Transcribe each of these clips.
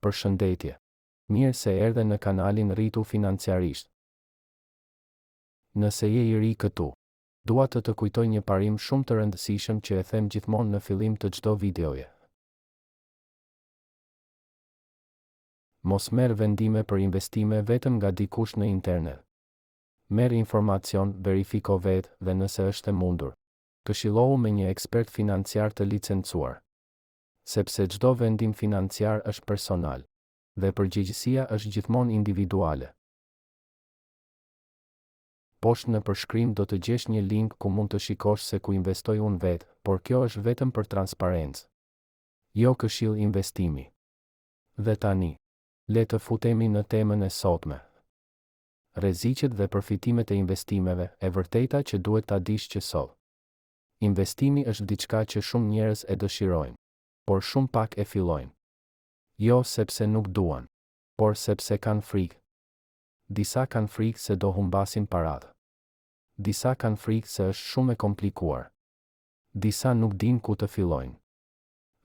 Përshëndetje. Mirë se erdhe në kanalin Rritu Financiarisht. Nëse je i ri këtu, dua të kujtoj një parim shumë të rëndësishëm që e them gjithmonë në fillim të çdo videoje. Mos merr vendime për investime vetëm nga dikush në internet. Merr informacion, verifiko vetë dhe nëse është e mundur, këshillohu me një ekspert financiar të licencuar. Sepse çdo vendim financiar është personal dhe përgjegjësia është gjithmonë individuale. Poshtë në përshkrim do të gjesh një link ku mund të shikosh se ku investoj unë vetë, por kjo është vetëm për transparencë. Jo këshill investimi. Dhe tani, le të futemi në temën e sotme. Rreziqet dhe përfitimet e investimeve, e vërteta që duhet ta dish që sot. Investimi është diçka që shumë njerëz e dëshirojnë, por shumë pak e fillojnë. Jo sepse nuk duan, por sepse kanë frikë. Disa kanë frikë se do humbasin paratë. Disa kanë frikë se është shumë e komplikuar. Disa nuk dinë ku të fillojnë.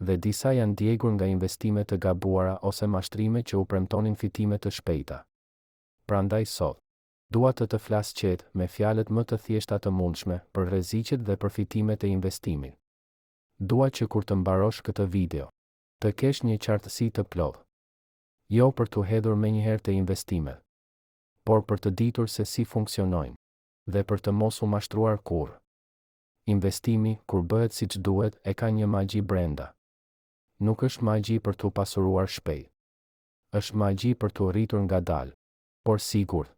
Dhe disa janë djegur nga investime të gabuara ose mashtrime që u premtonin fitime të shpejta. Prandaj sot, dua të flas qetë me fjalët më të thjeshta të mundshme për rreziqet dhe përfitimet e investimit. Dua që kur të mbarosh këtë video, të kesh një qartësi të plotë. Jo për të hedhur menjëherë te investimet, por për të ditur se si funksionojnë dhe për të mos u mashtruar kurrë. Investimi, kur bëhet siç duhet, e ka një magji brenda. Nuk është magji për t'u pasuruar shpejt. Është magji për t'u rritur ngadalë, por sigurt.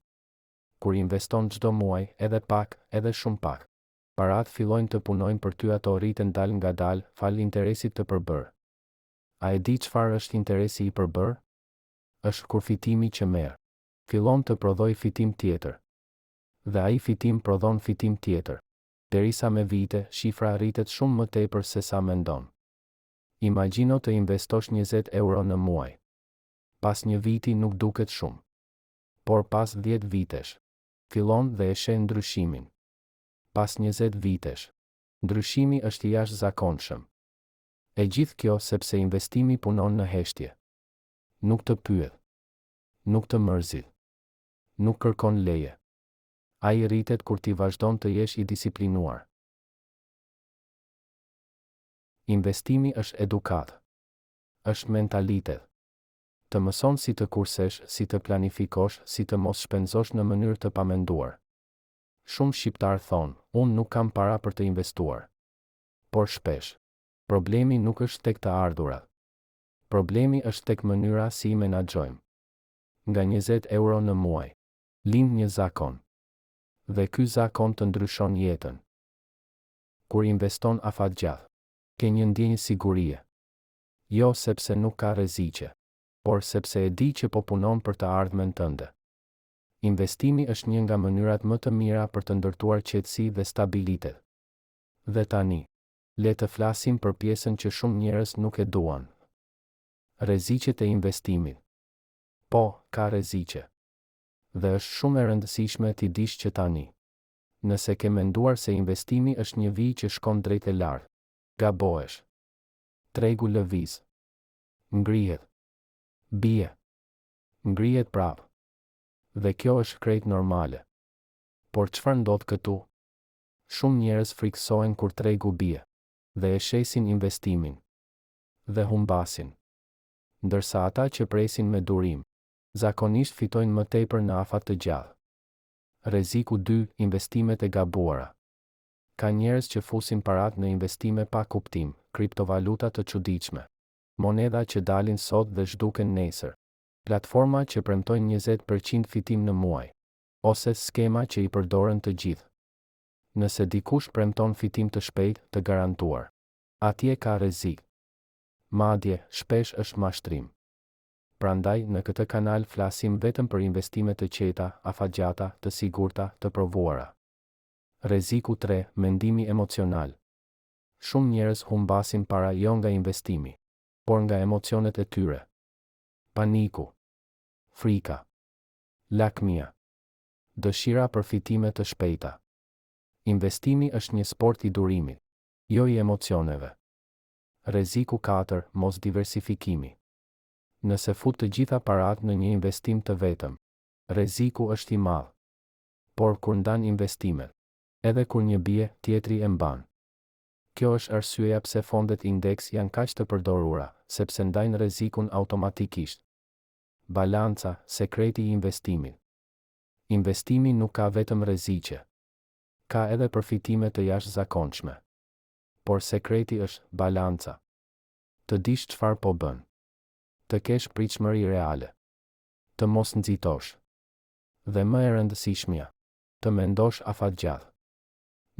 Kur investon çdo muaj, edhe pak, edhe shumë pak, paratë fillojnë të punojnë për ty, ato rriten dal ngadalë, fal interesit të përbërë. A e di çfarë është interesi i përbërë? Është kur fitimi që merr fillon të prodhoj fitim tjetër. Dhe ai fitim prodhon fitim tjetër. Derisa me vite, shifra rritet shumë më tepër se sa mendon. Imagjino të investosh 20 euro në muaj. Pas një viti nuk duket shumë. Por pas 10 vitesh, fillon dhe e sheh ndryshimin. Pas 20 vitesh, ndryshimi është i jashtëzakonshëm. E gjithë kjo sepse investimi punon në heshtje. Nuk të pyet. Nuk të mërzit. Nuk kërkon leje. Ai rritet kur ti vazhdon të jesh i disiplinuar. Investimi është edukat. Është mentalitet. Të mëson si të kursesh, si të planifikosh, si të mos shpenzosh në mënyrë të pamenduar. Shumë shqiptar thonë, unë nuk kam para për të investuar. Por shpesh, problemi nuk është tek të ardhurat. Problemi është tek mënyra si i menaxhojmë. Nga 20 euro në muaj, lind një zakon. Dhe ky zakon të ndryshon jetën. Kur investon afatgjatë, ke një ndjenjë sigurie. Jo sepse nuk ka rreziqe, por sepse e di që po punon për të ardhmen tënde. Investimi është një nga mënyrat më të mira për të ndërtuar qetësi dhe stabilitet. Dhe tani, le të flasim për pjesën që shumë njerëz nuk e duan. Rreziqet e investimit. Po, ka rreziqe. Dhe është shumë e rëndësishme t'i dish që tani. Nëse ke menduar se investimi është një vijë që shkon drejt e lartë, gabohesh. Tregu lëviz. Ngrihet. Bie. Ngrihet prapë. Dhe kjo është krejt normale. Por çfarë ndodh këtu? Shumë njerëz friksohen kur tregu bie dhe e shesin investimin dhe humbasin. Ndërsa ata që presin me durim, zakonisht fitojnë më tepër në afat të gjatë. Rreziku 2, investimet e gabuara. Ka njerëz që fusin parat në investime pa kuptim, kriptovaluta të çuditshme, monedha që dalin sot dhe zhduken nesër, platforma që premtojnë 20% fitim në muaj, ose skema që i përdoren të gjithë. Nëse dikush premton fitim të shpejtë, të garantuar, atje ka rrezik. Madje, shpesh është mashtrim. Prandaj, në këtë kanal flasim vetëm për investime të qeta, afatgjata, të sigurta, të provuara. Rreziku 3, mendimi emocional. Shumë njerëz humbasin para jo nga investimi, por nga emocionet e tyre. Paniku, frika, lakmia, dëshira për fitime të shpejta. Investimi është një sport i durimit, jo i emocioneve. Rreziku 4, mos diversifikimi. Nëse fut të gjitha paratë në një investim të vetëm, rreziku është i madh. Por kur ndan investimet, edhe kur një bie, tjetri e mban. Kjo është arsyeja pse fondet indeks janë kaq të përdorura, sepse ndajnë rrezikun automatikisht. Balanca, sekreti i investimit. Investimi nuk ka vetëm rreziqe. Ka edhe përfitime të jashtëzakonshme. Por sekreti është balanca. Të dish çfarë po bën. Të kesh pritshmëri reale. Të mos nxitosh. Dhe më e rëndësishmja, të mendosh afatgjatë.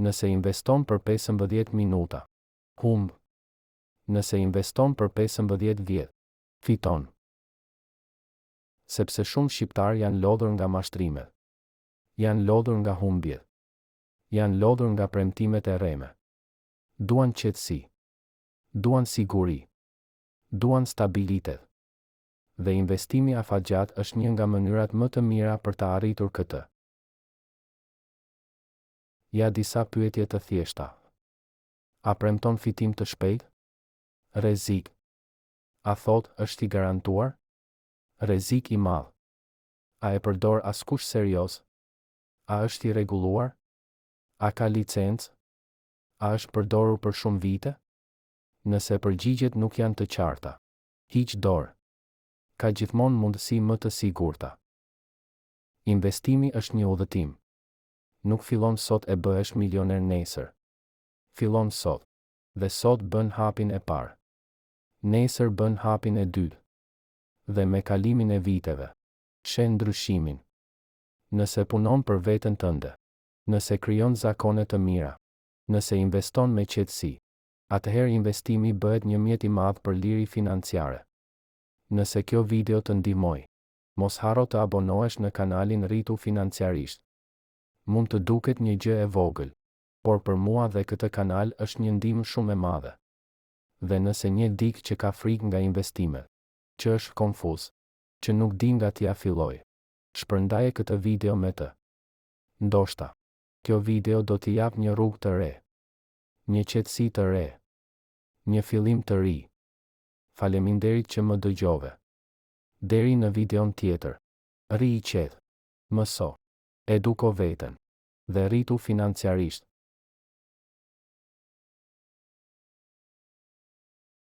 Nëse investon për 15 minuta, humb. Nëse investon për 15 vjet, fiton. Sepse shumë shqiptar janë lodhur nga mashtrimet. Janë lodhur nga humbjet. Janë lodhur nga premtimet e rreme. Duan qetësi. Duan siguri. Duan stabilitet. Dhe investimi afatgjat është një nga mënyrat më të mira për të arritur këtë. Ja disa pyetje të thjeshta. A premton fitim të shpejt? Rrezik. A thot është i garantuar? Rrezik i madh. A e përdor askush serioz? A është i rregulluar? A ka licencë? A është përdorur për shumë vite? Nëse përgjigjet nuk janë të qarta, hiq dorë. Ka gjithmonë mundësi më të sigurta. Investimi është një udhëtim. Nuk fillon sot e bëhesh milioner nesër. Fillon sot. Dhe sot bën hapin e parë. Nesër bën hapin e dytë. Dhe me kalimin e viteve, shen ndryshimin. Nëse punon për veten tënde, nëse krijon zakone të mira, nëse investon me qetësi, atëherë investimi bëhet një mjet i madh për liri financiare. Nëse kjo video të ndihmoi, mos harro të abonohesh në kanalin Rritu Financiarisht. Mund të duket një gjë e vogël, por për mua dhe këtë kanal është një ndihmë shumë e madhe. Dhe nëse një dik që ka frikë nga investimet, që është konfuz, që nuk di nga t'ia filloj, shpërndaje këtë video me të. Ndoshta, kjo video do t'i jap një rrugë të re, një qetësi të re, një fillim të ri. Faleminderit që më dëgjove. Deri në videon tjetër, rri i qetë, mëso, eduko veten, dhe rritu financiarisht.